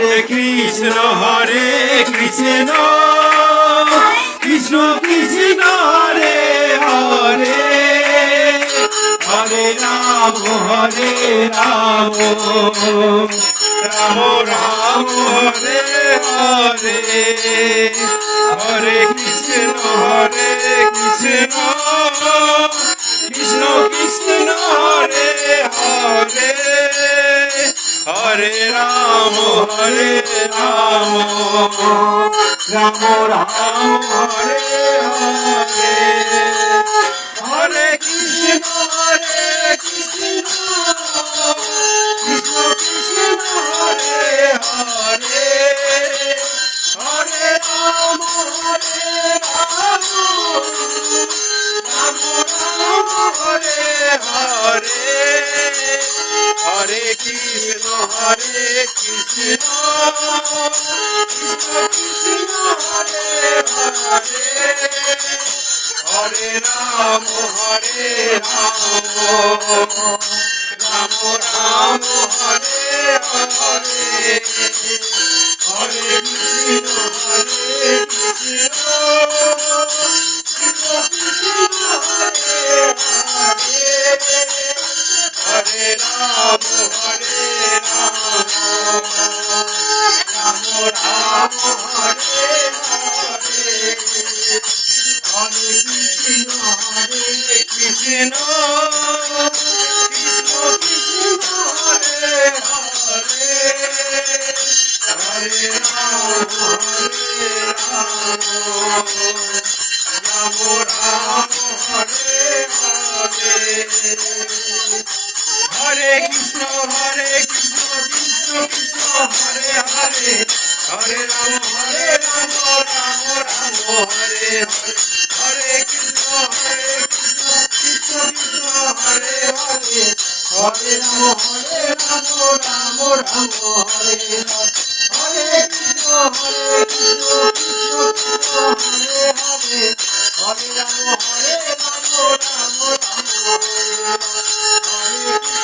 Hare Krishna, Krishna Krishna, Hare Hare, Hare Rama, Rama Rama, Hare Hare, Hare Krishna, Krishna Krishna, Hare Hare, Hare Rama, Rama Rama, Hare Hare, Hare Krishna, Krishna Krishna, Hare Hare, Hare Rama, Rama Rama, Hare Hare, Hare Krishna, Krishna Krishna, Hare Hare, Hare Rama, Rama Rama, Hare Hare, Hare Krishna, Krishna Krishna, Hare Hare, Hare Rama, Rama Rama,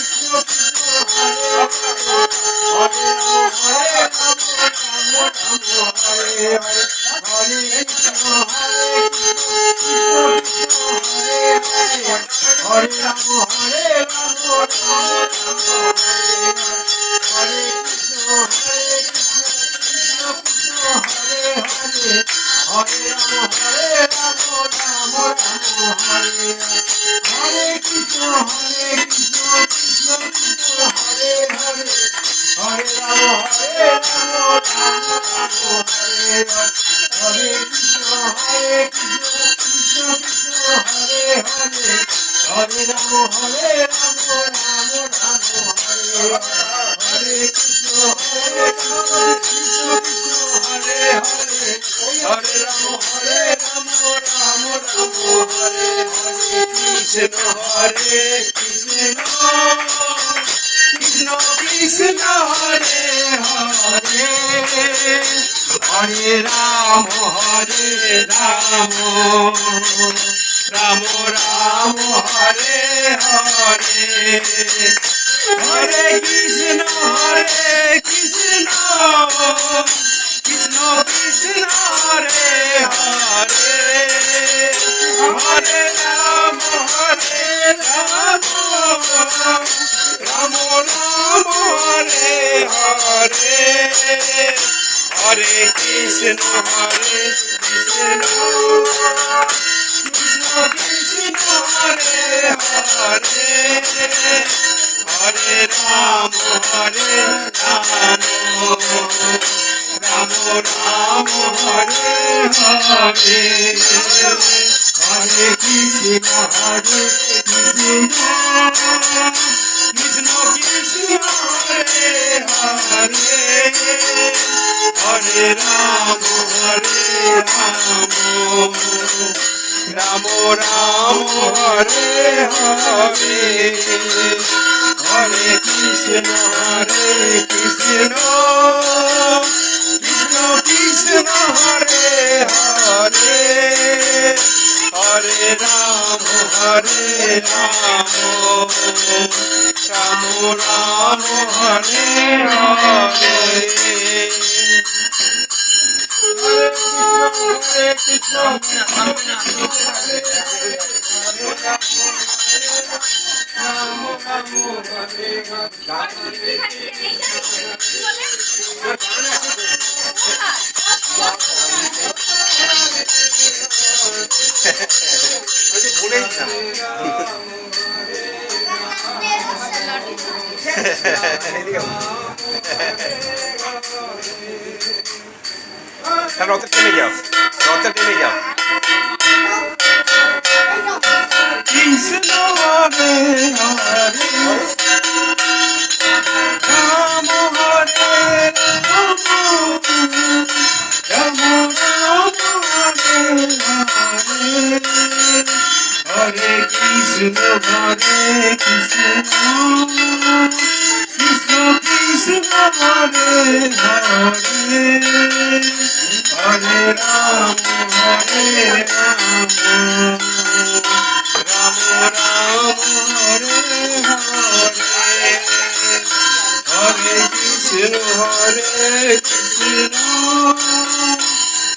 Hare Hare, Hare Krishna, Krishna Krishna, Hare Hare, Hare Rama, Rama Rama, Hare Hare, Hare Krishna, Krishna Krishna, Hare Hare, Hare Rama, Rama Rama, Hare Hare, Hare Krishna, Krishna Krishna, Hare Hare, Hare Rama, Rama Rama, Hare Hare, Hare Krishna, Krishna Krishna, Hare Hare, Hare Rama, Rama Rama, হরে রাম রাম রাম হরে হরে হরে কৃষ্ণ কৃষ্ণ কৃষ্ণ হরে হরে হরে রাম রাম রাম হরে হরে হরে কৃষ্ণ কৃষ্ণ কৃষ্ণ হরে হরে হরে রাম রাম রাম হরে হরে হরে কৃষ্ণ কৃষ্ণ কৃষ্ণ হরে হরে হরে রাম রাম রাম হরে হরে হরে কৃষ্ণ কৃষ্ণ কৃষ্ণ হরে হরে হরে রাম রাম রাম হরে হরে হরে কৃষ্ণ রথে টেনে যাও কৃষ্ণ হরে হরে রাম হরে রাম রাম হরে হরে কৃষ্ণ কৃষ্ণ কৃষ্ণ হরে হরে হরে রাম রাম হরে হরে হরে কৃষ্ণ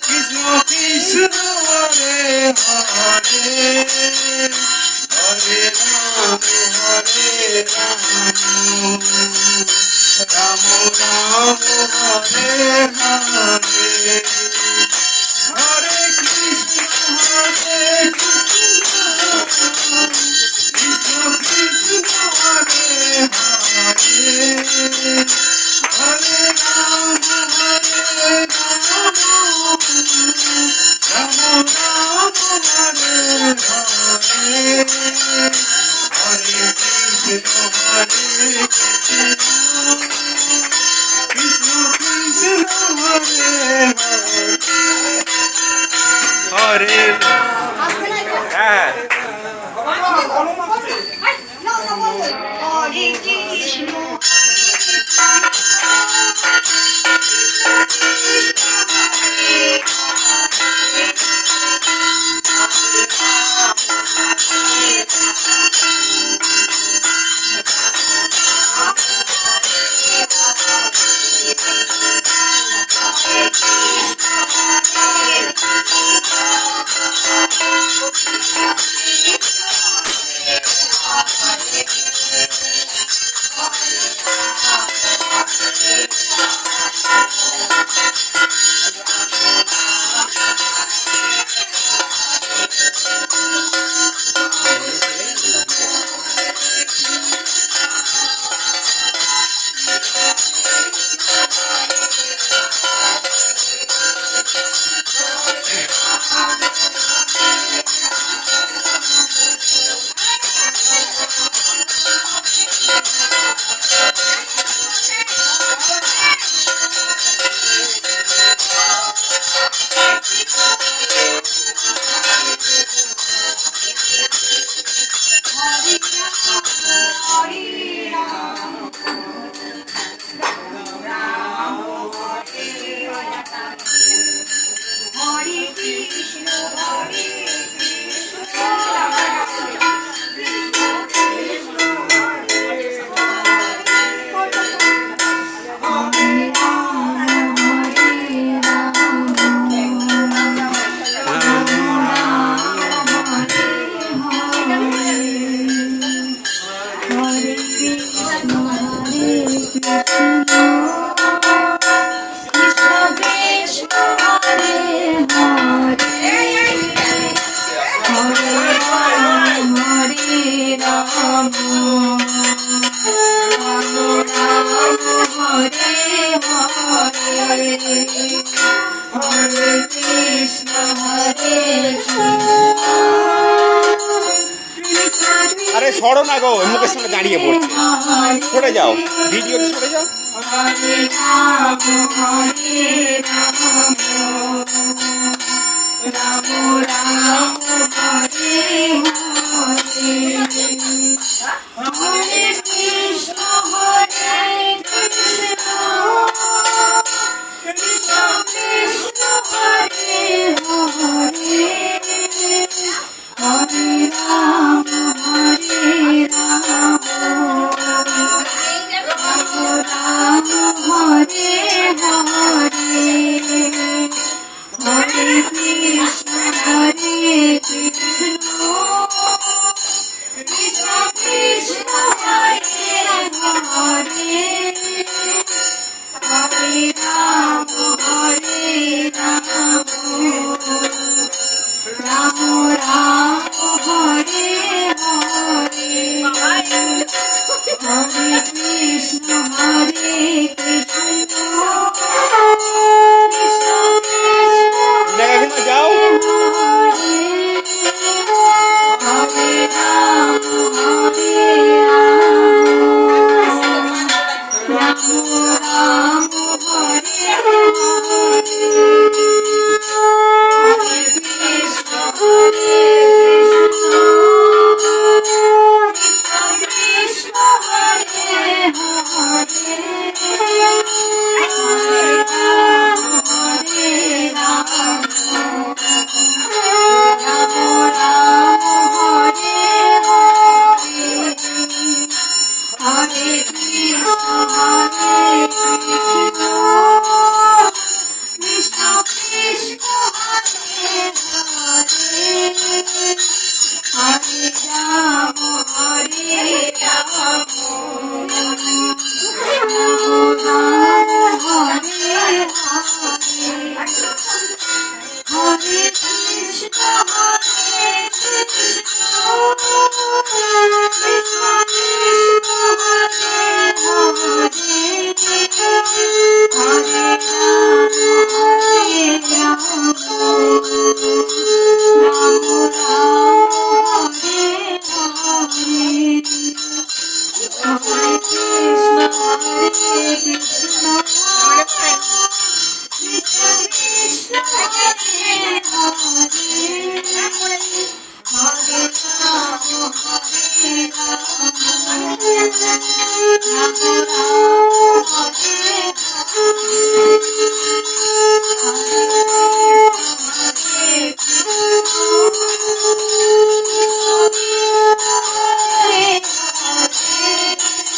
কৃষ্ণ কৃষ্ণ হরে হরে হরে রাম রাম হরে হরে হরে কৃষ্ণ কৃষ্ণ কৃষ্ণ হরে হরে হরে রাম রাম রাম হরে হরে হরে কৃষ্ণ কৃষ্ণ কৃষ্ণ হরে হরে হ্যাঁ হরে কৃষ্ণ আরে সরো না গো, মুখের সঙ্গে দাঁড়িয়ে পড়ছে। সরে যাও, ভিডিও সরে যাও। হরে রাম হরে রাম রাম রাম হরে হরে হরে কৃষ্ণ হরে কৃষ্ণ কৃষ্ণ কৃষ্ণ হরে হরে হরে রাম হরে রাম রাম হরে হরে হরে কৃষ্ণ হরে কৃষ্ণ কৃষ্ণ কৃষ্ণ হরে হরে হরে রাম হরে রাম রাম রাম হরে হরে হরে কৃষ্ণ হরে কৃষ্ণ কৃষ্ণ কৃষ্ণ জায়গা যাও। হরে হরে রাম হরে রাম রাম হরে হরে হরে কৃষ্ণ হরে কৃষ্ণ কৃষ্ণ কৃষ্ণ হরে হরে হরে রাম হরে রাম রাম রাম হরে হরে হরে কৃষ্ণ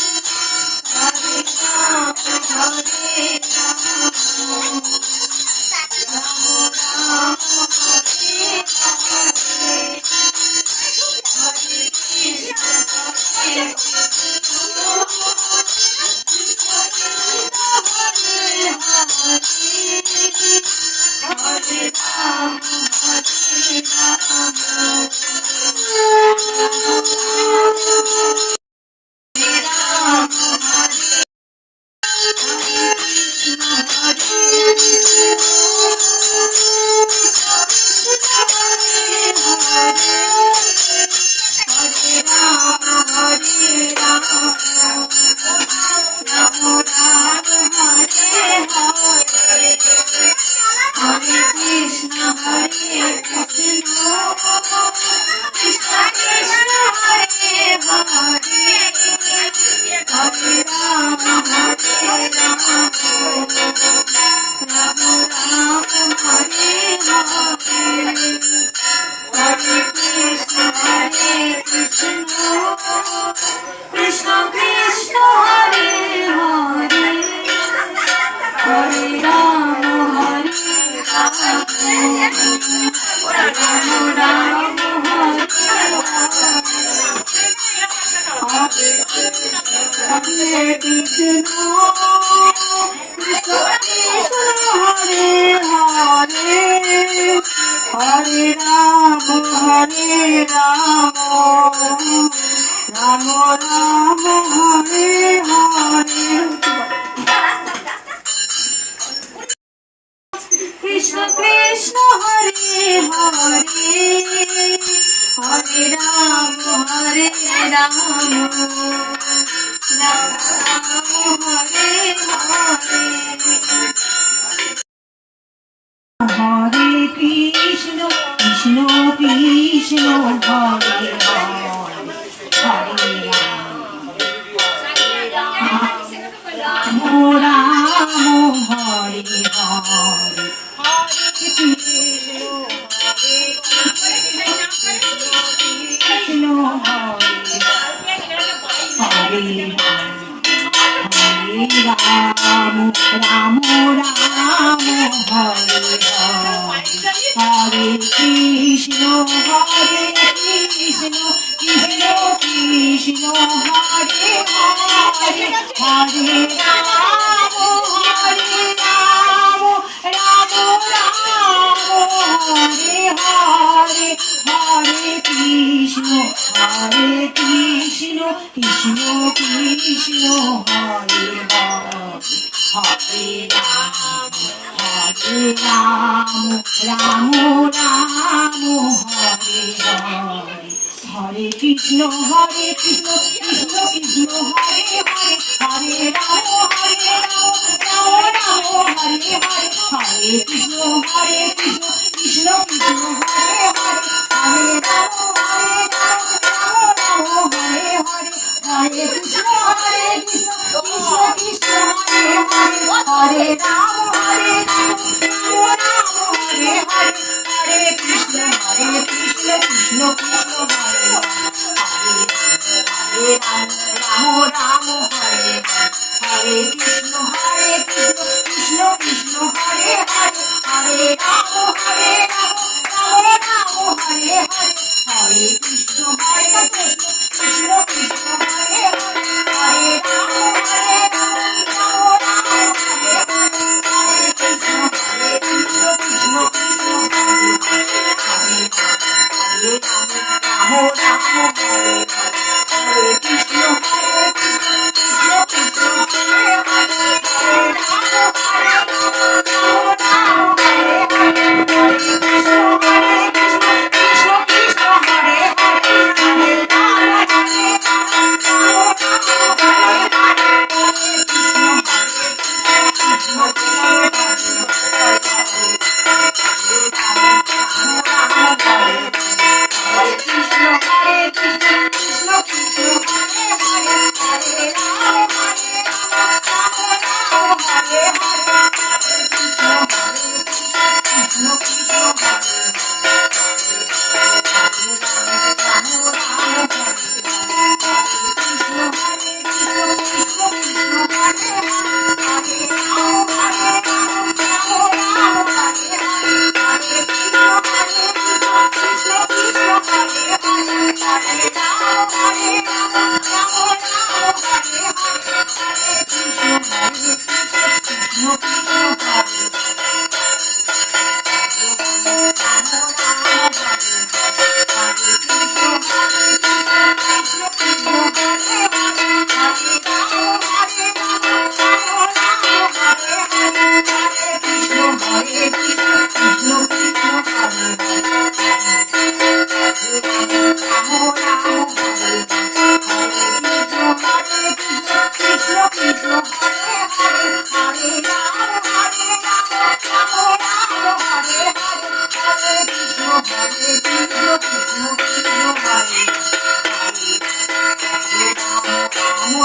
হরে কৃষ্ণ কৃষ্ণ কৃষ্ণ হরে হরে হরে রাম হরে রাম রাম হরে হরে হরে কৃষ্ণ হরে কৃষ্ণ কৃষ্ণ কৃষ্ণ হরে হরে হরে রাম হরে রাম রাম রাম হরে হরে হরে কৃষ্ণ হরে কৃষ্ণ কৃষ্ণ কৃষ্ণ হরে হরে হরে রাম হরে রাম রাম রাম হরে কৃষ্ণ কৃষ্ণ কৃষ্ণ হরে হরে হরে রাম রাম রাম হরে হরে কৃষ্ণ কৃষ্ণ হরে হরে হরে রাম হরে রাম রাম রাম হরে হরে হরে কৃষ্ণ কৃষ্ণ কৃষ্ণ হরে হরে হরে রাম রাম হরে হরে কৃষ্ণ হরে হরে রাম রাম রাম হরে হরে কৃষ্ণ কৃষ্ণ কৃষ্ণ হরে হরে হরে রাম রাম হরে হরে হরে কৃষ্ণ কৃষ্ণ কৃষ্ণ হরে হরে হরে রাম রাম রাম হরে হরে হরে কৃষ্ণ কৃষ্ণ কৃষ্ণ হরে হরে হরে রাম রাম রাম হরে হরে হরে কৃষ্ণ কৃষ্ণ কৃষ্ণ হরে হরে হরে রাম রাম হরে হরে হরে কৃষ্ণ কৃষ্ণ কৃষ্ণ হরে হরে হরে রাম রাম হরে হরে হরে কৃষ্ণ কৃষ্ণ কৃষ্ণ হরে হরে রাম রাম হরে হরে কৃষ্ণ কৃষ্ণ কৃষ্ণ হরে হরে হরে রাম রাম রাম হরে হরে হরে কৃষ্ণ কৃষ্ণ কৃষ্ণ হরে হরে হরে রাম রাম হরে হরে হরে কৃষ্ণ কৃষ্ণ কৃষ্ণ হরে হরে হরে রাম রাম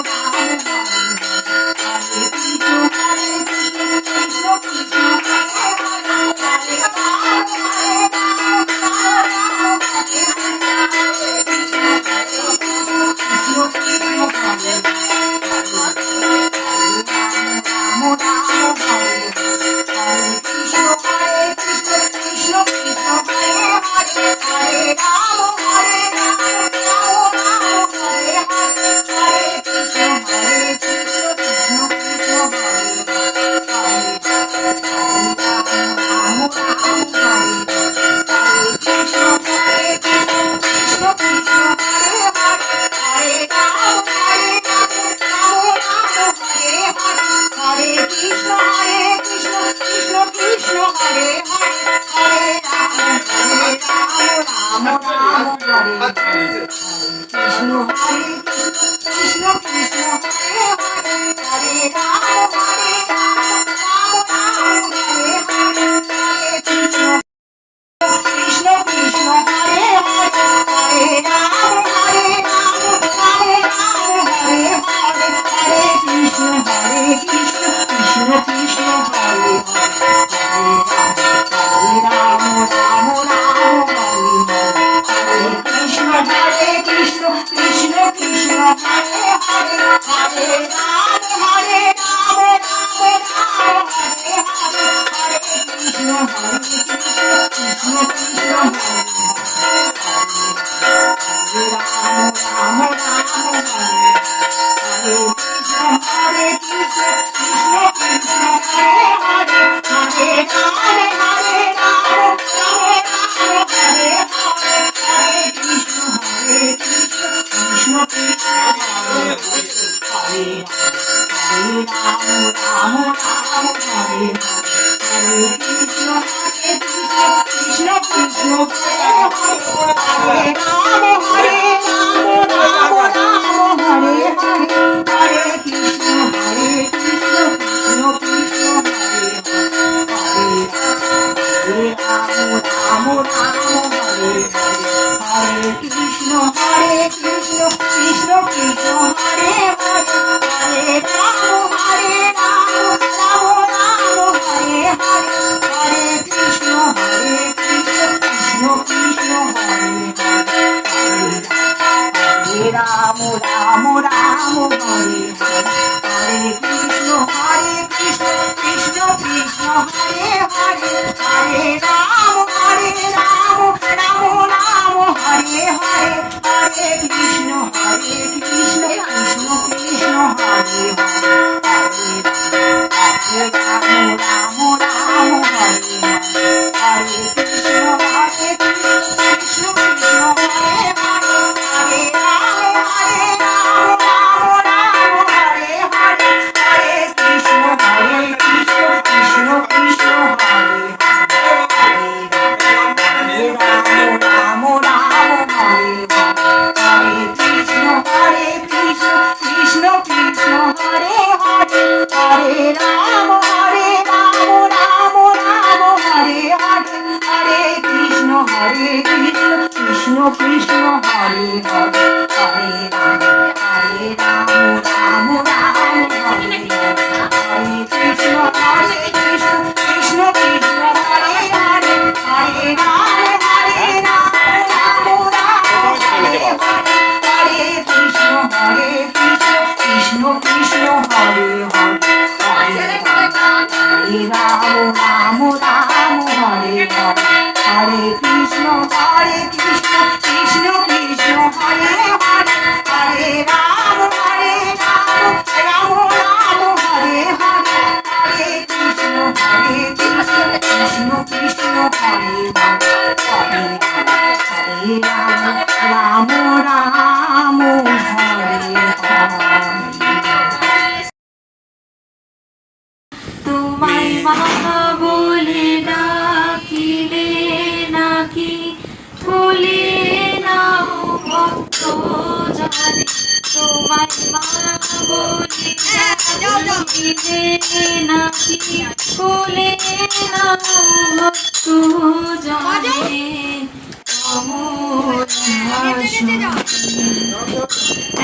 হরে হরে কৃষ্ণ কৃষ্ণ কৃষ্ণ হরে হরে হরে রাম রাম হরে হরে হরে কৃষ্ণ কৃষ্ণ কৃষ্ণ হরে হরে হরে রাম হরে Hare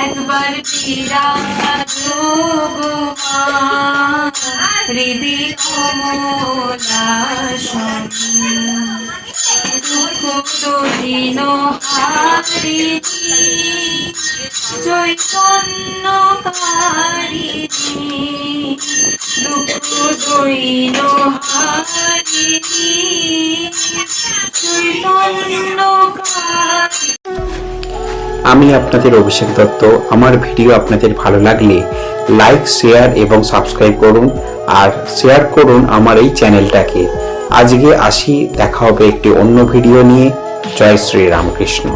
একবার হৃদি কমলাসন দুঃখ দিন হারিণী চৈতন্য কারিণী দুঃখ দৈন হারিণী চৈতন্য কারিণী। আমি আপনাদের অভিষেক দত্ত। আমার ভিডিও আপনাদের ভালো লাগলে লাইক, শেয়ার এবং সাবস্ক্রাইব করুন আর শেয়ার করুন আমার এই চ্যানেলটাকে। আজকে আসি, দেখা হবে একটি অন্য ভিডিও নিয়ে। জয় শ্রী রামকৃষ্ণ।